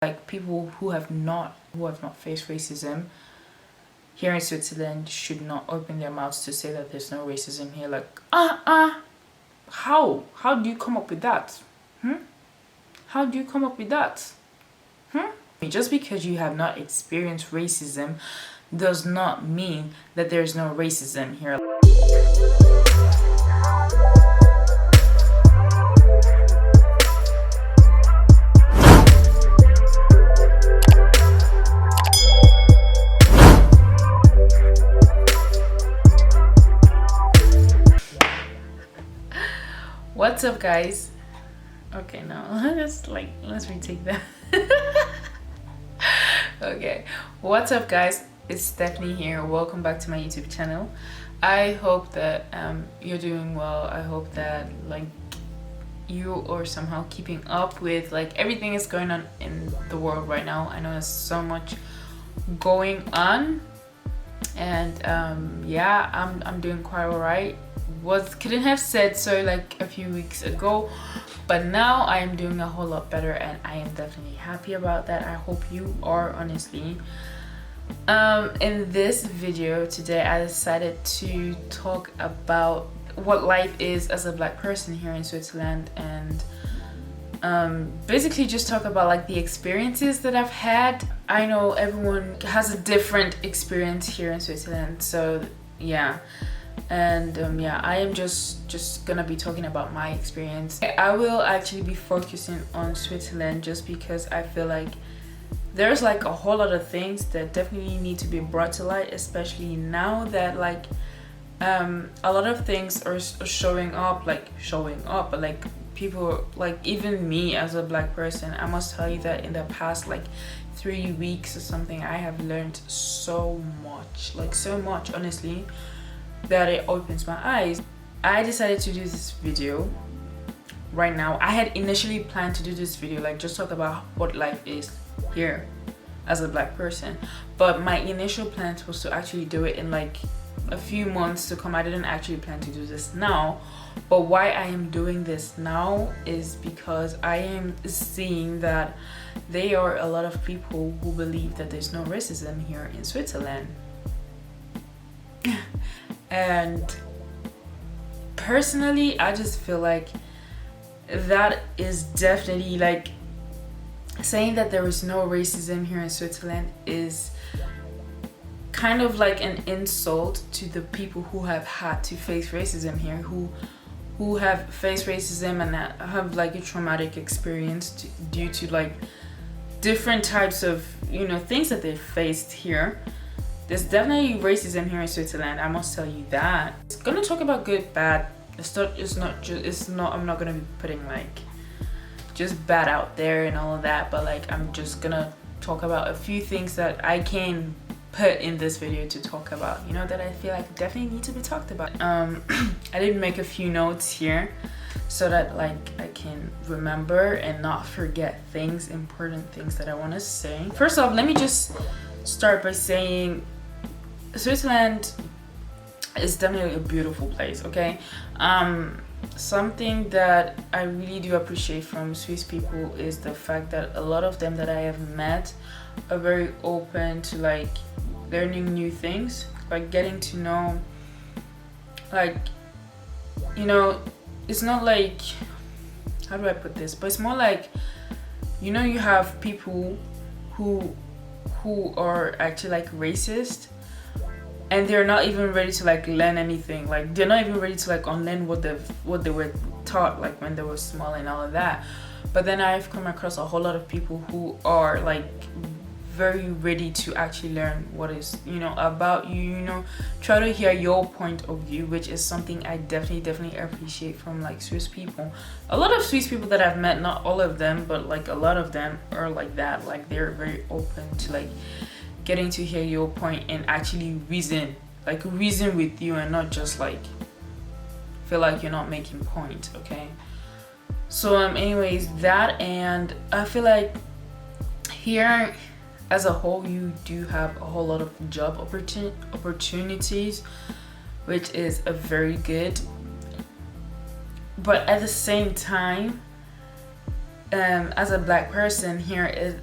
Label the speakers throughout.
Speaker 1: Like people who have not faced racism here in Switzerland should not open their mouths to say that there's no racism here. Like how do you come up with that? How do you come up with that? Just because you have not experienced racism does not mean that there's no racism here. What's up, guys? Okay, now let's retake that. Okay, what's up, guys? It's Stephanie here. Welcome back to my YouTube channel. I hope that you're doing well. I hope that you are somehow keeping up with everything is going on in the world right now. I know there's so much going on, and yeah, I'm doing quite alright. Couldn't have said so a few weeks ago, but now I am doing a whole lot better, and I am definitely happy about that. I hope you are, honestly. In this video today, I decided to talk about what life is as a black person here in Switzerland, and basically just talk about the experiences that I've had. I know everyone has a different experience here in Switzerland, so yeah. And yeah, I am just gonna be talking about my experience. I will actually be focusing on Switzerland just because I feel like there's a whole lot of things that definitely need to be brought to light, especially now that a lot of things are showing up, but people, even me as a black person, I must tell you that in the past 3 weeks or something, I have learned so much, honestly, that it opens my eyes. I decided to do this video right now. I had initially planned to do this video just talk about what life is here as a black person, but my initial plan was to actually do it in a few months to come. I didn't actually plan to do this now, but why I am doing this now is because I am seeing that there are a lot of people who believe that there's no racism here in Switzerland. And personally, I just feel that is definitely saying that there is no racism here in Switzerland is kind of an insult to the people who have had to face racism here, who have faced racism and have a traumatic experience due to different types of things that they faced here. There's definitely racism here in Switzerland, I must tell you that. It's gonna talk about good, bad. I'm not gonna be putting just bad out there and all of that, but I'm just gonna talk about a few things that I can put in this video to talk about, that I feel definitely need to be talked about. I did make a few notes here so that I can remember and not forget important things that I want to say. First off, let me just start by saying Switzerland is definitely a beautiful place, okay? Something that I really do appreciate from Swiss people is the fact that a lot of them that I have met are very open to learning new things, getting to know, it's not how do I put this, but it's more you have people who are actually racist, and they're not even ready to learn anything. They're not even ready to unlearn what they were taught when they were small and all of that. But then I've come across a whole lot of people who are very ready to actually learn what is about you, try to hear your point of view, which is something I definitely appreciate from Swiss people. A lot of Swiss people that I've met, not all of them, but a lot of them are like that. They're very open to getting to hear your point and actually reason with you, and not just feel you're not making point, okay? So anyways, that, and I feel here as a whole you do have a whole lot of job opportunities, which is a very good, but at the same time, as a black person here,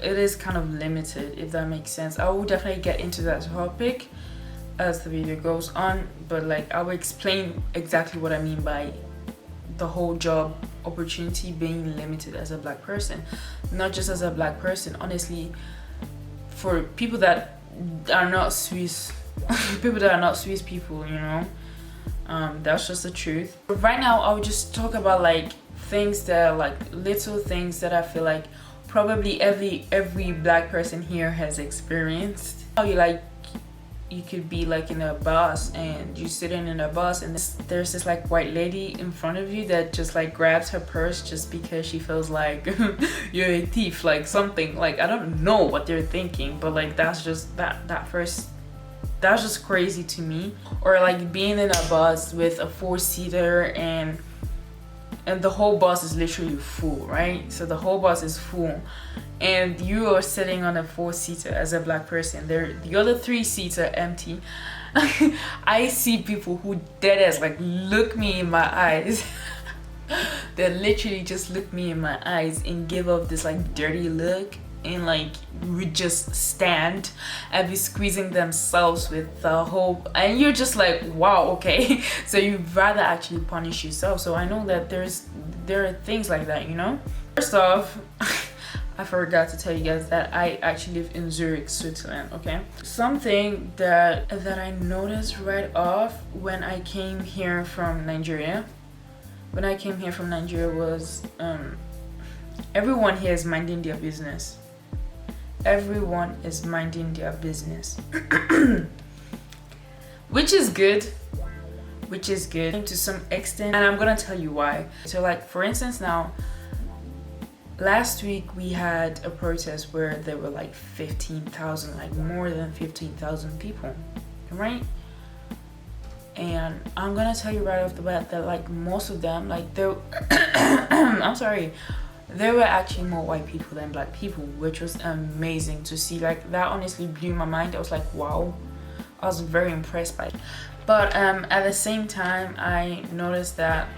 Speaker 1: it is kind of limited, if that makes sense. I will definitely get into that topic as the video goes on, but like I will explain exactly what I mean by the whole job opportunity being limited as a black person. Not just as a black person, honestly, for people that are not Swiss people that are not Swiss people, you know. That's just the truth. But right now I'll just talk about like things that are like little things that I feel like probably every black person here has experienced. How you could be like in a bus and you're sitting in a bus and there's this like white lady in front of you that just like grabs her purse just because she feels like you're a thief, like something. Like I don't know what they're thinking, but like that's just that's just crazy to me. Or like being in a bus with a 4-seater and the whole bus is literally full, right? So the whole bus is full and you are sitting on a 4-seater as a black person. The other 3 seats are empty. I see people who deadass like look me in my eyes. They literally just look me in my eyes and give off this like dirty look, and like would just stand and be squeezing themselves with the whole, and you're just like, wow, okay. So you'd rather actually punish yourself. So I know that there are things like that, you know. First off, I forgot to tell you guys that I actually live in Zurich, Switzerland. Okay, something that I noticed right off when I came here from Nigeria was everyone here is minding their business. Everyone is minding their business. which is good to some extent, and I'm gonna tell you why. So like for instance, now last week we had a protest where there were like 15,000, like more than 15,000 people, right? And I'm gonna tell you right off the bat that like most of them, like they're I'm sorry, there were actually more white people than black people, which was amazing to see. Like that honestly blew my mind. I was like, wow, I was very impressed by it. But at the same time, I noticed that,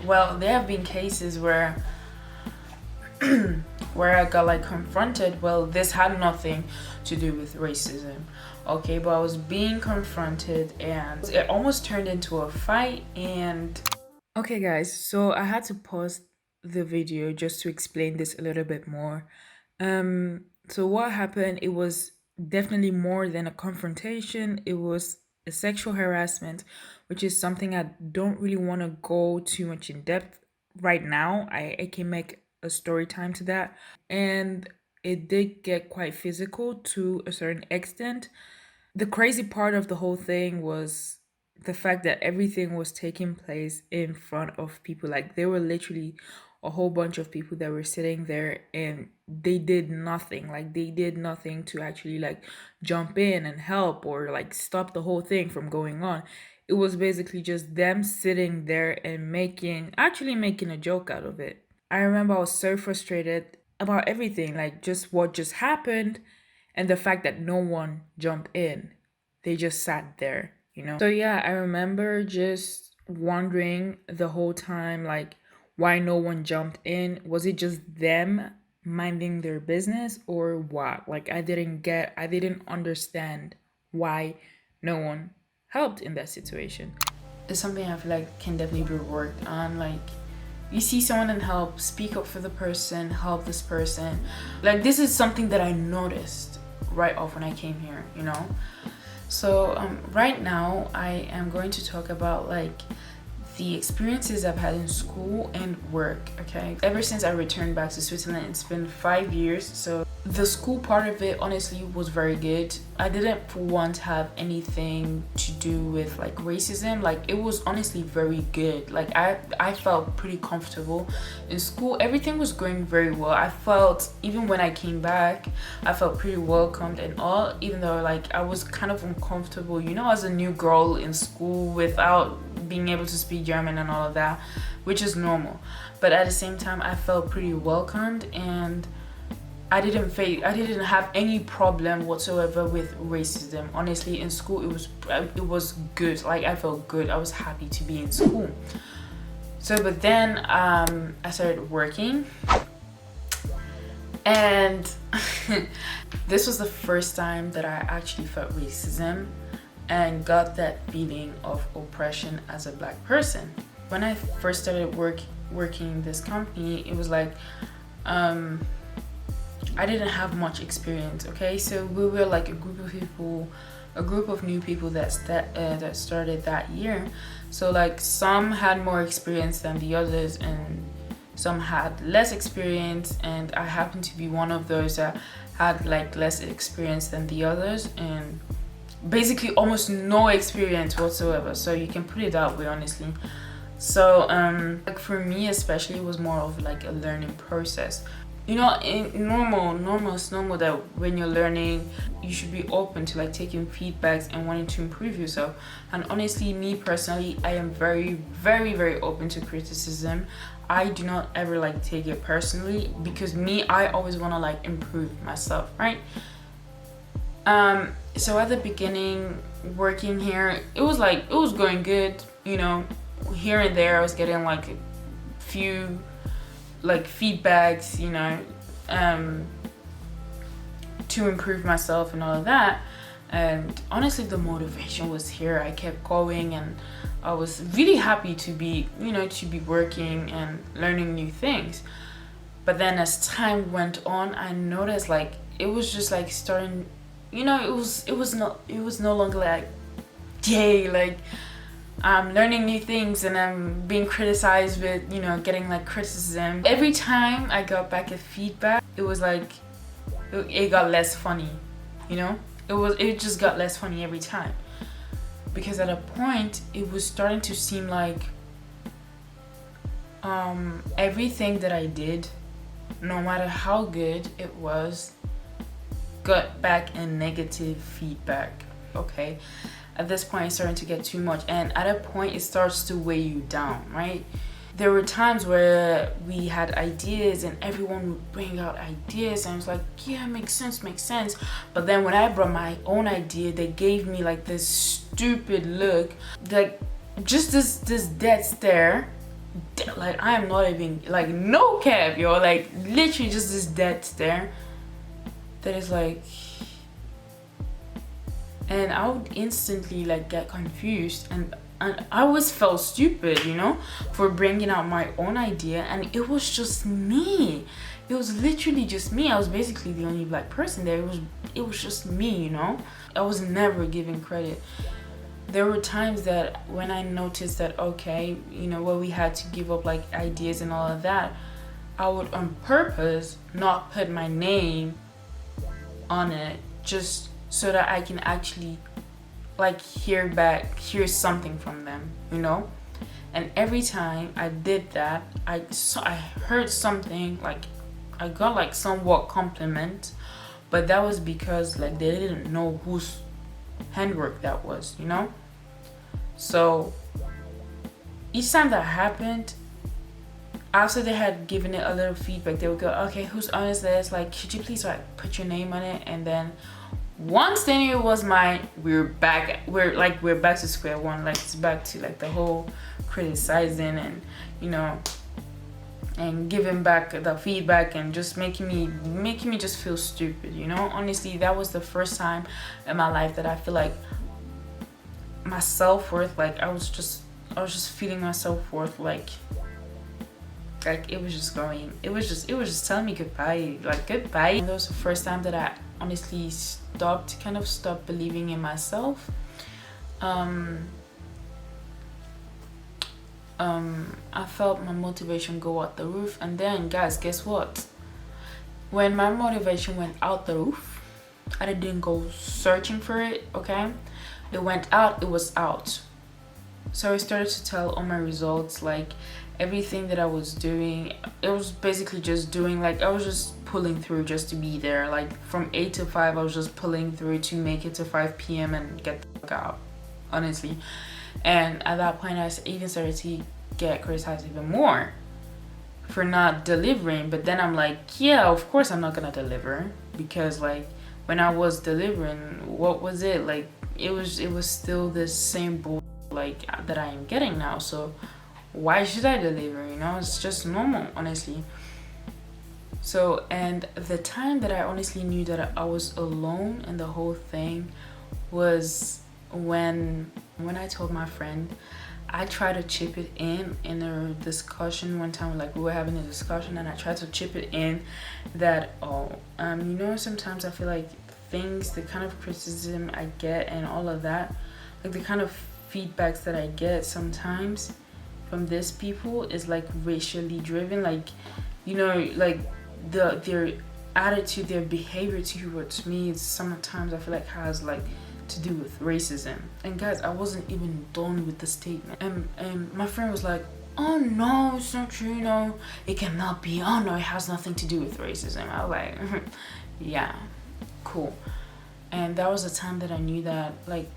Speaker 1: well, there have been cases where where I got like confronted. Well, this had nothing to do with racism, okay, but I was being confronted and it almost turned into a fight. And okay guys, so I had to pause the video just to explain this a little bit more. So what happened, it was definitely more than a confrontation. It was a sexual harassment, which is something I don't really want to go too much in depth right now. I can make a story time to that. And it did get quite physical to a certain extent. The crazy part of the whole thing was the fact that everything was taking place in front of people. Like there were literally a whole bunch of people that were sitting there and they did nothing. Like they did nothing to actually like jump in and help or like stop the whole thing from going on. It was basically just them sitting there and making a joke out of it. I remember I was so frustrated about everything, like just what just happened and the fact that no one jumped in. They just sat there, you know? So yeah, I remember just wondering the whole time, like, why no one jumped in. Was it just them minding their business or what? Like, I didn't understand why no one helped in that situation. It's something I feel like can definitely be worked on. Like, you see someone and help, speak up for the person, help this person. Like, this is something that I noticed right off when I came here, you know? So right now I am going to talk about like the experiences I've had in school and work, okay? Ever since I returned back to Switzerland, it's been 5 years. So the school part of it honestly was very good. I didn't for once have anything to do with like racism. Like it was honestly very good. Like I felt pretty comfortable in school. Everything was going very well. I felt, even when I came back, I felt pretty welcomed and all, even though like I was kind of uncomfortable, you know, as a new girl in school without being able to speak German and all of that, which is normal. But at the same time, I felt pretty welcomed and I didn't have any problem whatsoever with racism. Honestly, in school it was good. Like I felt good. I was happy to be in school. So but then I started working and This was the first time that I actually felt racism and got that feeling of oppression as a black person. When I first started working in this company, it was like I didn't have much experience. Okay, so we were like a group of new people that started that year. So like some had more experience than the others, and some had less experience, and I happened to be one of those that had like less experience than the others, and basically almost no experience whatsoever. So you can put it that way, honestly. So like for me especially, it was more of like a learning process. You know, it's normal that when you're learning, you should be open to like taking feedbacks and wanting to improve yourself. And honestly, me personally, I am very, very, very open to criticism. I do not ever like take it personally, because I always want to like improve myself, right? So at the beginning, working here, it was going good, you know. Here and there I was getting like a few like feedbacks, you know, to improve myself and all of that. And honestly, the motivation was here. I kept going, and I was really happy to be working and learning new things. But then as time went on, I noticed like it was just like starting, you know, it was no longer like, yay, like I'm learning new things and I'm being criticized with, you know, getting like criticism. Every time I got back a feedback, it was like it got less funny, you know. It just got less funny every time, because at a point it was starting to seem like everything that I did, no matter how good it was, got back a negative feedback. Okay, at this point it's starting to get too much, and at a point it starts to weigh you down, right? There were times where we had ideas and everyone would bring out ideas, and I was like, yeah, makes sense. But then when I brought my own idea, they gave me like this stupid look, like just this dead stare, like I am not even like, no cap, yo, like literally just this dead stare that is like, and I would instantly like get confused, and I always felt stupid, you know, for bringing out my own idea. And it was just me. It was literally just me. I was basically the only black person there. It was just me, you know. I was never given credit. There were times that when I noticed that, okay, you know, where we had to give up like ideas and all of that, I would on purpose not put my name on it, just so that I can actually like hear something from them, you know. And every time I did that, I heard something, like I got like somewhat compliment, but that was because like they didn't know whose handwork that was, you know. So each time that happened, after they had given it a little feedback, they would go, okay, whose own is this, like could you please like put your name on it? And then once they knew it was mine, we're back to square one. Like it's back to like the whole criticizing and, you know, and giving back the feedback and just making me just feel stupid, you know. Honestly, that was the first time in my life that I feel like my self-worth, like I was just feeling my self-worth like it was just telling me goodbye, like goodbye. And that was the first time that I honestly stopped believing in myself. I felt my motivation go out the roof, and then guys, guess what? When my motivation went out the roof, I didn't go searching for it, okay? It went out, it was out. So I started to tell all my results, like everything that I was doing, it was basically just doing, like I was just pulling through just to be there. Like from 8 to 5, I was just pulling through to make it to 5 p.m. and get the fuck out, honestly. And at that point, I even started to get criticized even more for not delivering. But then I'm like, yeah, of course I'm not gonna deliver, because like when I was delivering, what was it? Like it was still the same bull like that I am getting now. So why should I deliver? You know, it's just normal, honestly. So, and the time that I honestly knew that I was alone in the whole thing was when I told my friend. I tried to chip it in a discussion one time. Like, we were having a discussion, and I tried to chip it in that, sometimes I feel like things, the kind of criticism I get and all of that, like the kind of feedbacks that I get sometimes from these people is like racially driven. Like, like their attitude, their behavior towards me, sometimes I feel like has like to do with racism. And guys, I wasn't even done with the statement, and my friend was like, oh no, it's not true, no, it cannot be, oh no, it has nothing to do with racism. I was like, yeah, cool. And that was the time that I knew that, like,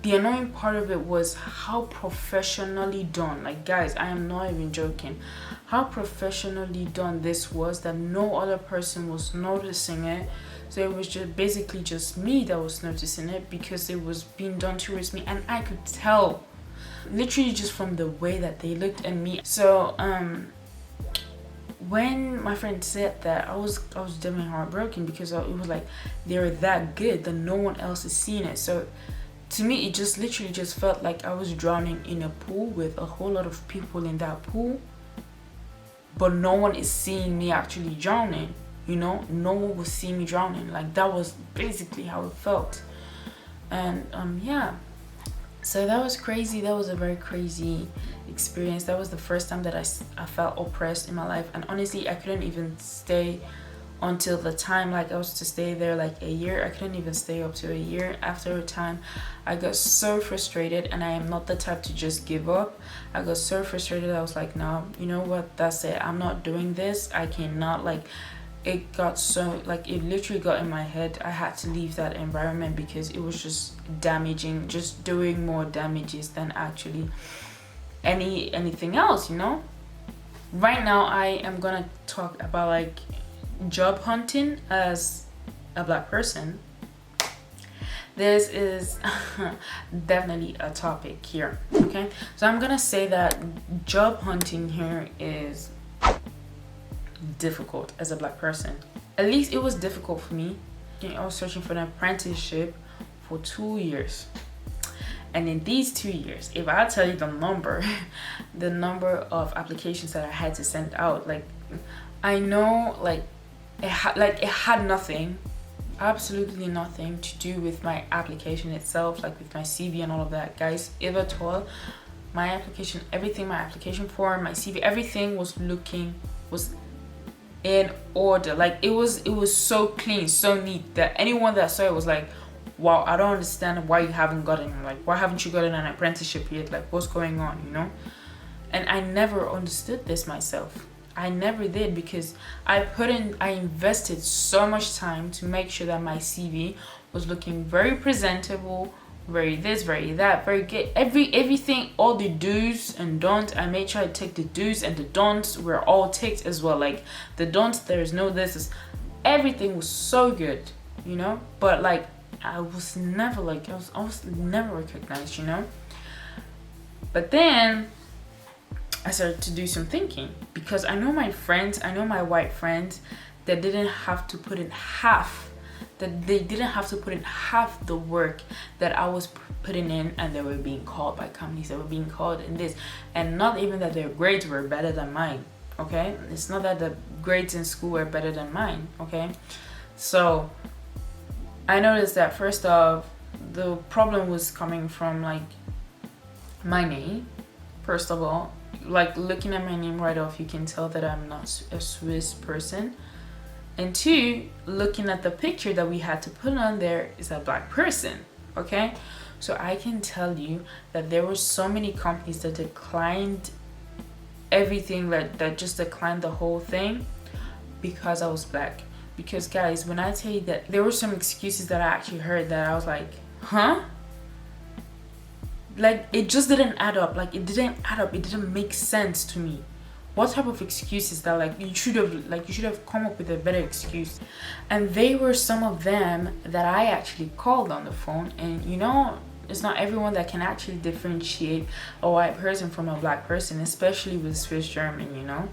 Speaker 1: the annoying part of it was how professionally done, like, guys, I am not even joking, how professionally done this was, that no other person was noticing it. So it was just basically just me that was noticing it, because it was being done towards me, and I could tell literally just from the way that they looked at me. So when my friend said that, I was definitely heartbroken, because it was like they're that good that no one else is seeing it. So to me, it just literally just felt like I was drowning in a pool with a whole lot of people in that pool, but no one is seeing me actually drowning. No one was seeing me drowning. Like, that was basically how it felt. And yeah, so that was crazy. That was a very crazy experience. That was the first time that I felt oppressed in my life. And honestly, I couldn't even stay until the time, like, I was to stay there like a year. I couldn't even stay up to a year. After a time, I got so frustrated, and I am not the type to just give up. I got so frustrated, I was like, no, you know what, that's it, I'm not doing this. I cannot, like, it got so, like, it literally got in my head. I had to leave that environment because it was just damaging, just doing more damages than actually anything else. Right now I am gonna talk about, like, job hunting as a Black person. This is definitely a topic here, okay? So I'm gonna say that job hunting here is difficult as a Black person. At least it was difficult for me. I was searching for an apprenticeship for 2 years, and in these 2 years, if I tell you the number the number of applications that I had to send out, like, I know, like, it had nothing, absolutely nothing to do with my application itself, like with my CV and all of that, guys. If at all, my application, everything, my application form, my CV, everything was in order. Like, it was so clean, so neat, that anyone that saw it was like, wow, I don't understand why you haven't gotten, like, why haven't you gotten an apprenticeship yet? Like, what's going on, And I never understood this myself. I never did, because I invested so much time to make sure that my CV was looking very presentable, very this, very that, very good, everything, all the do's and don'ts. I made sure I ticked the do's, and the don'ts were all ticked as well. Like, the don'ts, there's no this, everything was so good, but like, I was never never recognized, But then I started to do some thinking, because I know my white friends that didn't have to put in half the work that I was putting in, and they were being called by companies, they were being called in this, and not even that their grades were better than mine, okay? It's not that the grades in school were better than mine, okay? So I noticed that, first off, the problem was coming from, like, my name. First of all, like, looking at my name right off, you can tell that I'm not a Swiss person. And two, looking at the picture that we had to put on there, is a Black person, okay? So I can tell you that there were so many companies that declined everything, that just declined the whole thing, because I was Black. Because, guys, when I tell you that there were some excuses that I actually heard that I was like, huh? Like, it just didn't add up. Like, it didn't add up. It didn't make sense to me. What type of excuses that, like, you should have come up with a better excuse. And they were some of them that I actually called on the phone. And it's not everyone that can actually differentiate a white person from a Black person, especially with Swiss German,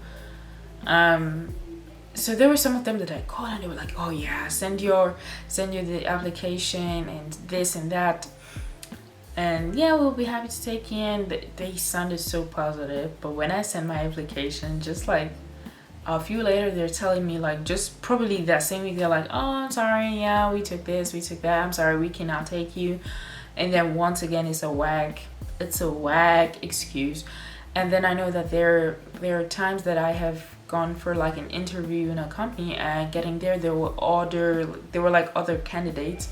Speaker 1: so there were some of them that I called and they were like, oh yeah, send your the application and this and that, and yeah, we'll be happy to take you in. They sounded so positive, but when I sent my application, just like a few later, they're telling me, like, just probably that same week, they're like, oh, I'm sorry, yeah, we took this, we took that, I'm sorry, we cannot take you. And then once again, it's a wag excuse. And then I know that there are times that I have gone for like an interview in a company, and getting there were like other candidates,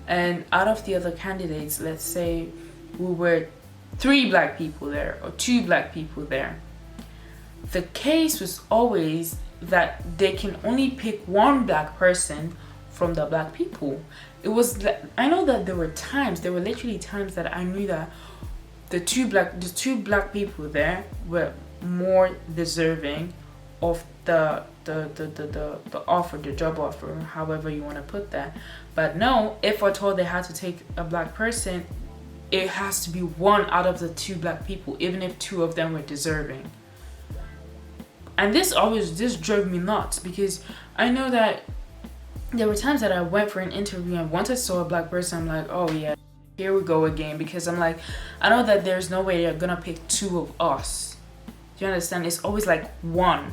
Speaker 1: and out of the other candidates, let's say we were 3 black people there or 2 black people there, the case was always that they can only pick 1 black person from the black people. It was, I know that there were literally times that I knew that the two black people there were more deserving of the offer, the job offer, however you want to put that. But no, if at all they had to take a black person, it has to be 1 out of the 2 black people, even if 2 of them were deserving. And this drove me nuts, because I know that there were times that I went for an interview, and once I saw a black person, I'm like, oh yeah, here we go again, because I'm like, I know that there's no way they're gonna pick 2 of us. Do you understand? It's always like 1,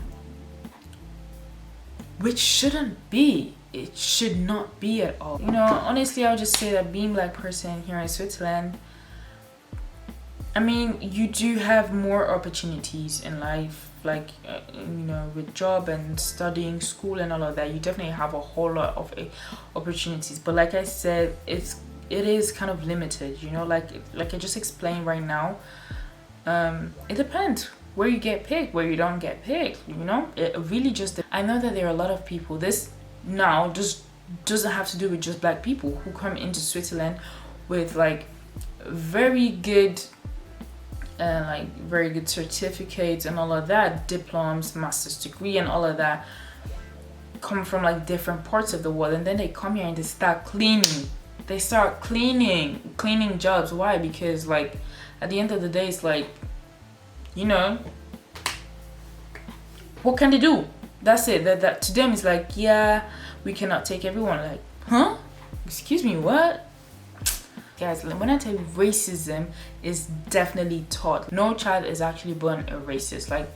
Speaker 1: which shouldn't be. It should not be at all. You know, honestly, I'll just say that being black person here in Switzerland, I mean, you do have more opportunities in life, like you know, with job and studying, school and all of that. You definitely have a whole lot of opportunities, but like I said, it is kind of limited, you know, like I just explained right now. It depends where you get picked, where you don't get picked, you know. It really just, I know that there are a lot of people, this now just doesn't have to do with just black people, who come into Switzerland with like very good certificates and all of that, diplomas, master's degree and all of that, come from like different parts of the world, and then they come here and they start cleaning. They start cleaning jobs. Why? Because like at the end of the day, it's like, you know, what can they do? That's it. That to them is like, yeah, we cannot take everyone. Like, huh? Excuse me, what? Guys, when I tell you, racism is definitely taught. No child is actually born a racist. Like,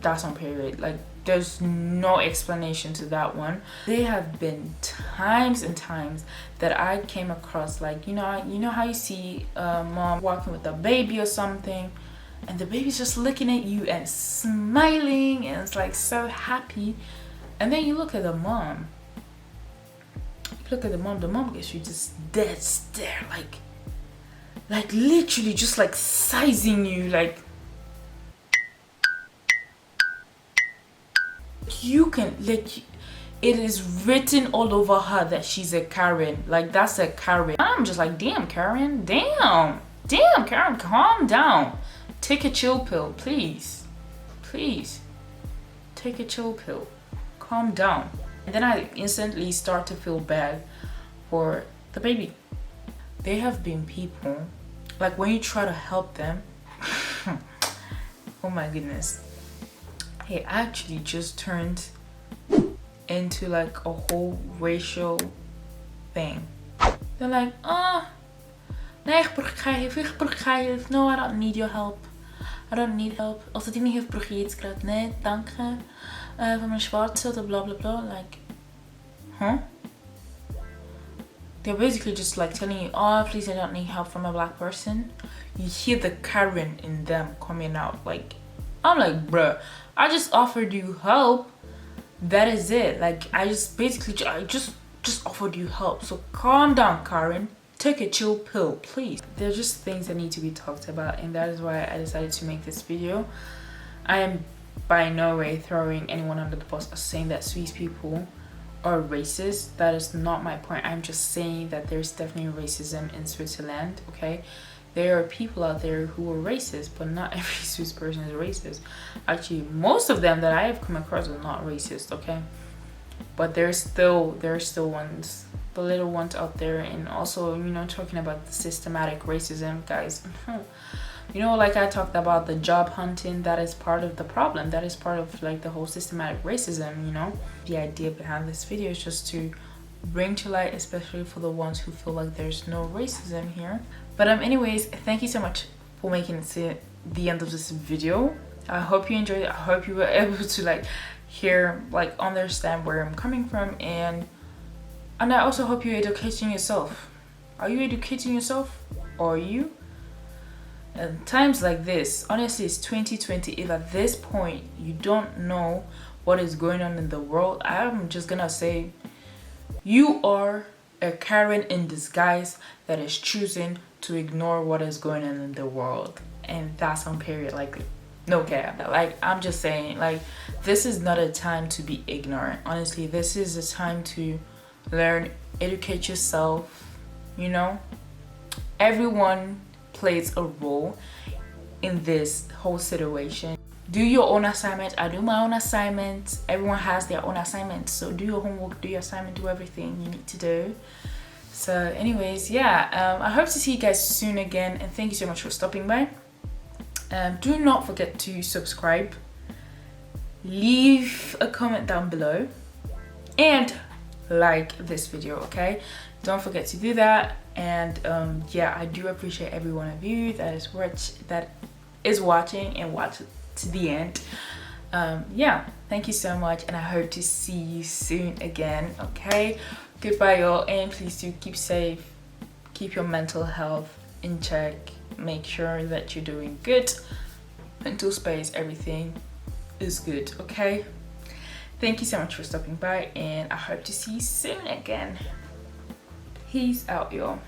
Speaker 1: that's on period. Like, there's no explanation to that one. There have been times and times that I came across, like, you know how you see a mom walking with a baby or something, and the baby's just looking at you and smiling, and it's like so happy, and then you look at the mom. The mom gets you just dead stare, like literally just like sizing you, like you can, like, it is written all over her that she's a Karen. Like, that's a Karen. I'm just like, damn Karen, damn Karen, calm down, take a chill pill, please take a chill pill, calm down. And then I instantly start to feel bad for the baby. There have been people, like, when you try to help them, oh my goodness, it actually just turned into like a whole racial thing. They're like, nee, ik begrijp, no, I don't need your help. I don't need help. Als het niet heeft begrijpt, nee, dank je. Van mijn zwarte, blah blah blah. Like, huh? They're basically just like telling you, oh, please, I don't need help from a black person. You hear the Karen in them coming out. Like, I'm like, bruh, I just offered you help. That is it. Like, I just offered you help. So calm down, Karen. Take a chill pill, please. They're just things that need to be talked about, and that is why I decided to make this video. I am by no way throwing anyone under the bus or saying that Swiss people are racist. That is not my point. I'm just saying that there's definitely racism in Switzerland, okay? There are people out there who are racist, but not every Swiss person is racist. Actually, most of them that I have come across are not racist, okay? But there are still ones, the little ones out there. And also, you know, talking about the systematic racism, guys, You know, like I talked about the job hunting, that is part of the problem. That is part of like the whole systematic racism, you know. The idea behind this video is just to bring to light, especially for the ones who feel like there's no racism here. But anyways, thank you so much for making it to the end of this video. I hope you enjoyed it. I hope you were able to like hear, like understand where I'm coming from, and I also hope you're educating yourself. Are you educating yourself? Or are you? And times like this, honestly, it's 2020. If at this point you don't know what is going on in the world, I'm just gonna say you are a Karen in disguise that is choosing to ignore what is going on in the world. And that's on period. Like, no care. Like, I'm just saying, like, this is not a time to be ignorant. Honestly, this is a time to learn, educate yourself, you know. Everyone plays a role in this whole situation. Do your own assignment. I do my own assignments. Everyone has their own assignments, so do your homework, do your assignment, do everything you need to do. So anyways, yeah, I hope to see you guys soon again, and thank you so much for stopping by. Do not forget to subscribe, leave a comment down below, and like this video, okay? Don't forget to do that. And yeah, I do appreciate every one of you that is watching and watch to the end. Yeah, thank you so much, and I hope to see you soon again, okay? Goodbye y'all, and please do keep safe, keep your mental health in check, make sure that you're doing good. Mental space, everything is good, okay? Thank you so much for stopping by, and I hope to see you soon again. Peace out, y'all.